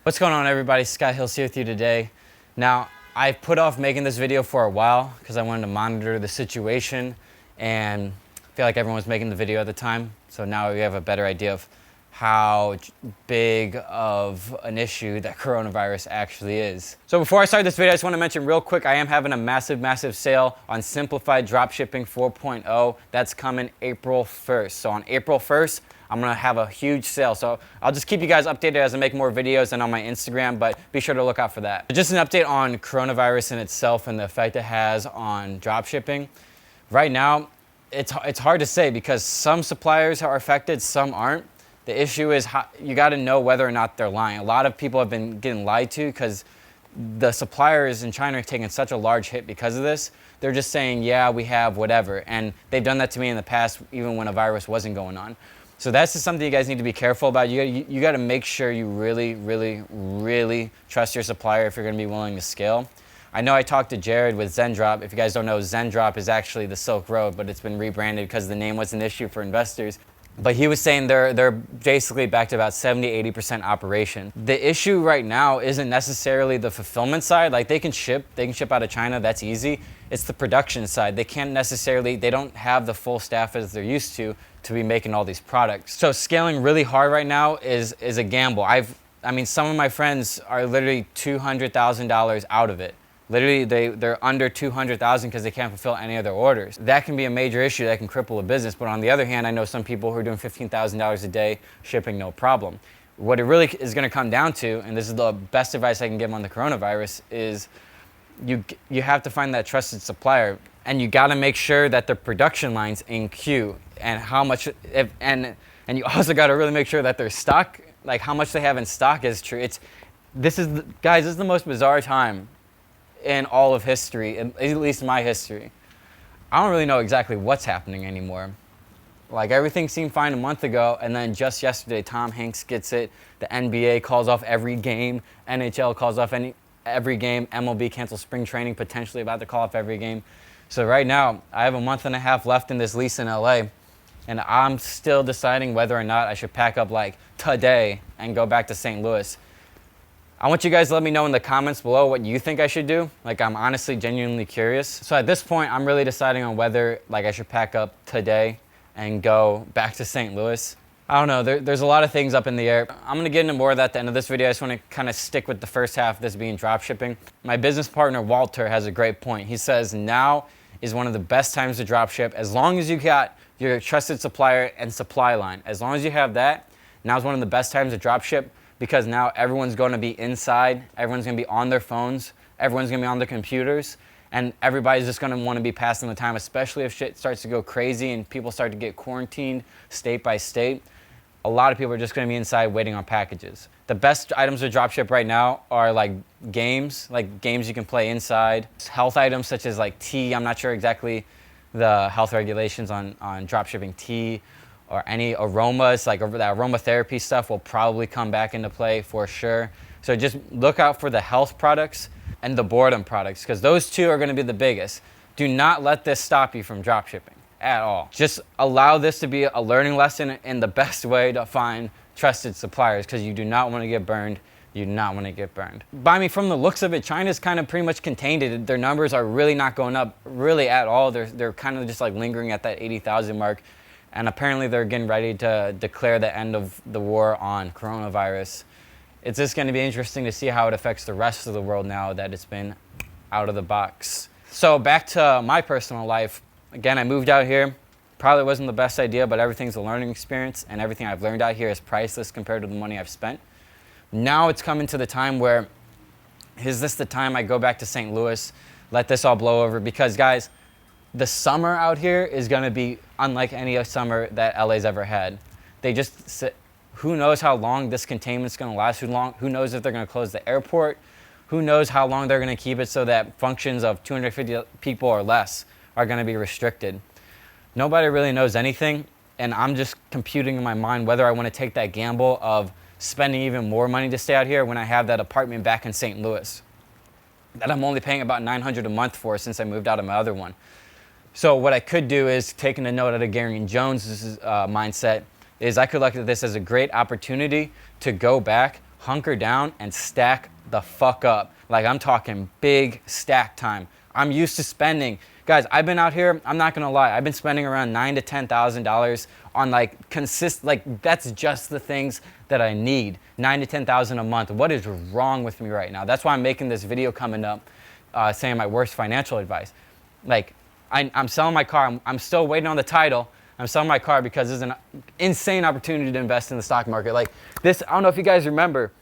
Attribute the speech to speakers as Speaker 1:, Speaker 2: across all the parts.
Speaker 1: What's going on, everybody? Scott Hilse here with you today. Now, I put off making this video for a while because I wanted to monitor the situation and I feel like everyone was making the video at the time. So now we have a better idea of how big of an issue that coronavirus actually is. So before I start this video, I just want to mention real quick, I am having a massive sale on Simplified Dropshipping 4.0. That's coming April 1st. So on April 1st, I'm gonna have a huge sale. So I'll just keep you guys updated as I make more videos and on my Instagram, but be sure to look out for that. Just an update on coronavirus in itself and the effect it has on dropshipping. Right now, it's hard to say because some suppliers are affected, some aren't. The issue is you gotta know whether or not they're lying. A lot of people have been getting lied to because the suppliers in China are taking such a large hit because of this. They're just saying, yeah, we have whatever. And they've done that to me in the past, even when a virus wasn't going on. So that's just something you guys need to be careful about. You got to make sure you really trust your supplier if you're going to be willing to scale. I know I talked to Jared with Zendrop. If you guys don't know, Zendrop is actually the Silk Road, but it's been rebranded because the name was an issue for investors. But he was saying they're basically back to about 70-80% operation. The issue right now isn't necessarily the fulfillment side. Like they can ship out of China, that's easy. It's the production side. They don't have the full staff as they're used to be making all these products. So scaling really hard right now is a gamble. I mean, some of my friends are literally $200,000 out of it. Literally, they're under 200,000 because they can't fulfill any of their orders. That can be a major issue that can cripple a business. But on the other hand, I know some people who are doing $15,000 a day shipping no problem. What it really is going to come down to, and this is the best advice I can give on the coronavirus, is you have to find that trusted supplier, and you got to make sure that the production line's in queue, and how much, and you also got to really make sure that their stock, like how much they have in stock, is true. This is the most bizarre time in all of history, at least my history. I don't really know exactly what's happening anymore. Like everything seemed fine a month ago, and then just yesterday, Tom Hanks gets it. The NBA calls off every game. NHL calls off every game. MLB cancels spring training, potentially about to call off every game. So right now, I have a month and a half left in this lease in LA, and I'm still deciding whether or not I should pack up like today and go back to St. Louis. I want you guys to let me know in the comments below what you think I should do. Like, I'm honestly genuinely curious. So at this point, I'm really deciding on whether like I should pack up today and go back to St. Louis. I don't know, there's a lot of things up in the air. I'm gonna get into more of that at the end of this video. I just wanna kind of stick with the first half, this being dropshipping. My business partner, Walter, has a great point. He says now is one of the best times to dropship as long as you got your trusted supplier and supply line. As long as you have that, now is one of the best times to dropship, because now everyone's going to be inside, everyone's going to be on their phones, everyone's going to be on their computers, and everybody's just going to want to be passing the time, especially if shit starts to go crazy and people start to get quarantined state by state. A lot of people are just going to be inside waiting on packages. The best items to dropship right now are like games you can play inside. Health items such as like tea. I'm not sure exactly the health regulations on dropshipping tea, or any aromas, like that aromatherapy stuff will probably come back into play for sure. So just look out for the health products and the boredom products, because those two are going to be the biggest. Do not let this stop you from dropshipping at all. Just allow this to be a learning lesson in the best way to find trusted suppliers, because you do not want to get burned. You do not want to get burned. But I mean, from the looks of it, China's kind of pretty much contained it. Their numbers are really not going up really at all. They're kind of just like lingering at that 80,000 mark. And apparently they're getting ready to declare the end of the war on coronavirus. It's just going to be interesting to see how it affects the rest of the world now that it's been out of the box. So back to my personal life. Again, I moved out here. Probably wasn't the best idea, but everything's a learning experience, and everything I've learned out here is priceless compared to the money I've spent. Now it's coming to the time where, is this the time I go back to St. Louis, let this all blow over? Because guys, the summer out here is going to be unlike any summer that LA's ever had. Who knows how long this containment's going to last? Who knows if they're going to close the airport? Who knows how long they're going to keep it so that functions of 250 people or less are going to be restricted? Nobody really knows anything, and I'm just computing in my mind whether I want to take that gamble of spending even more money to stay out here when I have that apartment back in St. Louis that I'm only paying about $900 a month for since I moved out of my other one. So what I could do is, taking a note out of Gary and Jones' mindset, is I could look at this as a great opportunity to go back, hunker down and stack the fuck up. Like, I'm talking big stack time. I'm used to spending. Guys, I've been out here, I'm not gonna lie, I've been spending around $9,000 to $10,000 on like that's just the things that I need. $9,000 to $10,000 a month. What is wrong with me right now? That's why I'm making this video coming up, saying my worst financial advice. Like, I'm selling my car. I'm still waiting on the title. I'm selling my car because there's an insane opportunity to invest in the stock market. Like this, I don't know if you guys remember.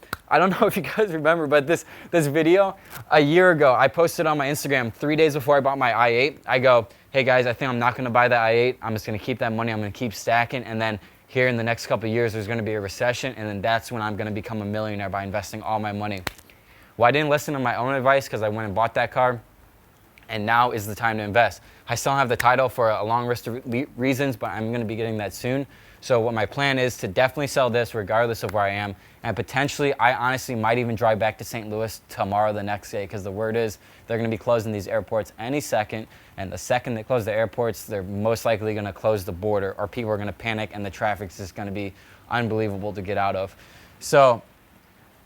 Speaker 1: But this video, a year ago, I posted on my Instagram 3 days before I bought my i8. I go, hey guys, I think I'm not gonna buy the i8. I'm just gonna keep that money. I'm gonna keep stacking. And then here in the next couple of years, there's gonna be a recession. And then that's when I'm gonna become a millionaire by investing all my money. Well, I didn't listen to my own advice because I went and bought that car. And now is the time to invest. I still don't have the title for a long list of reasons, but I'm gonna be getting that soon. So what my plan is to definitely sell this regardless of where I am. And potentially, I honestly might even drive back to St. Louis tomorrow, the next day, because the word is they're gonna be closing these airports any second. And the second they close the airports, they're most likely gonna close the border, or people are gonna panic and the traffic's just gonna be unbelievable to get out of. So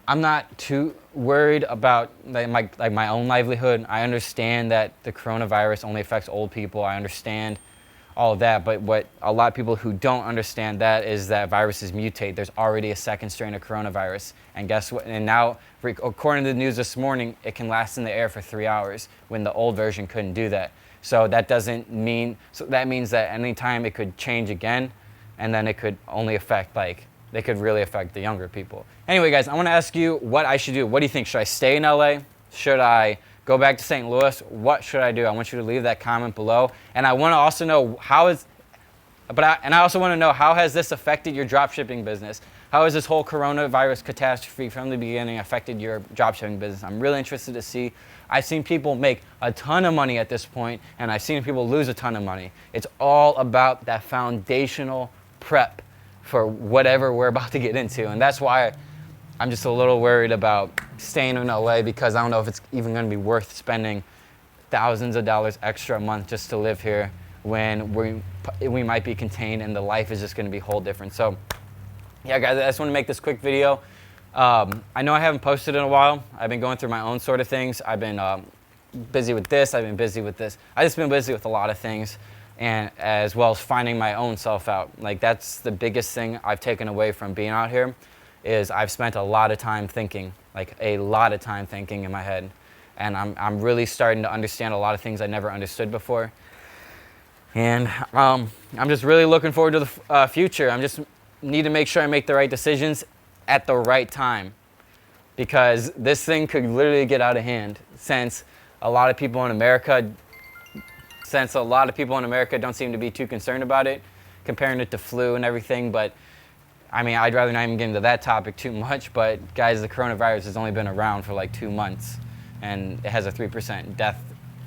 Speaker 1: I'm not too worried about my own livelihood. I understand that the coronavirus only affects old people. I understand all of that, but what a lot of people who don't understand that is that viruses mutate. There's already a second strain of coronavirus, and guess what? And now, according to the news this morning, it can last in the air for 3 hours when the old version couldn't do that. So that means that anytime it could change again, and then it could only affect they could really affect the younger people. Anyway, guys, I want to ask you what I should do. What do you think? Should I stay in LA? Should I go back to St. Louis? What should I do? I want you to leave that comment below. And I want to also know how has this affected your dropshipping business? How has this whole coronavirus catastrophe from the beginning affected your dropshipping business? I'm really interested to see. I've seen people make a ton of money at this point, and I've seen people lose a ton of money. It's all about that foundational prep for whatever we're about to get into. And that's why I'm just a little worried about staying in LA, because I don't know if it's even going to be worth spending thousands of dollars extra a month just to live here when we might be contained and the life is just going to be whole different. So yeah, guys, I just want to make this quick video. I know I haven't posted in a while. I've been going through my own sort of things. I've been busy with this. I've been busy with this. I've just been busy with a lot of things, and as well as finding my own self out. Like, that's the biggest thing I've taken away from being out here, is I've spent a lot of time thinking, like a lot of time thinking in my head. And I'm really starting to understand a lot of things I never understood before. And I'm just really looking forward to the future. I just need to make sure I make the right decisions at the right time, because this thing could literally get out of hand, since a lot of people in America don't seem to be too concerned about it, comparing it to flu and everything. But I mean, I'd rather not even get into that topic too much, but guys, the coronavirus has only been around for like 2 months, and it has a 3% death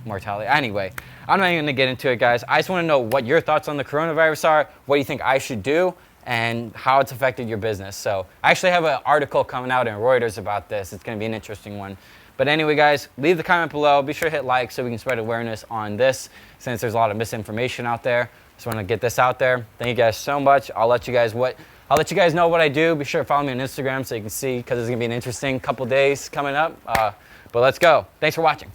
Speaker 1: mortality. Anyway, I'm not even gonna get into it, guys. I just wanna know what your thoughts on the coronavirus are, what you think I should do, and how it's affected your business. So I actually have an article coming out in Reuters about this. It's gonna be an interesting one. But anyway, guys, leave the comment below. Be sure to hit like so we can spread awareness on this, since there's a lot of misinformation out there. Just wanna get this out there. Thank you guys so much. I'll let you guys know what I do. Be sure to follow me on Instagram so you can see, because it's gonna be an interesting couple days coming up. But let's go. Thanks for watching.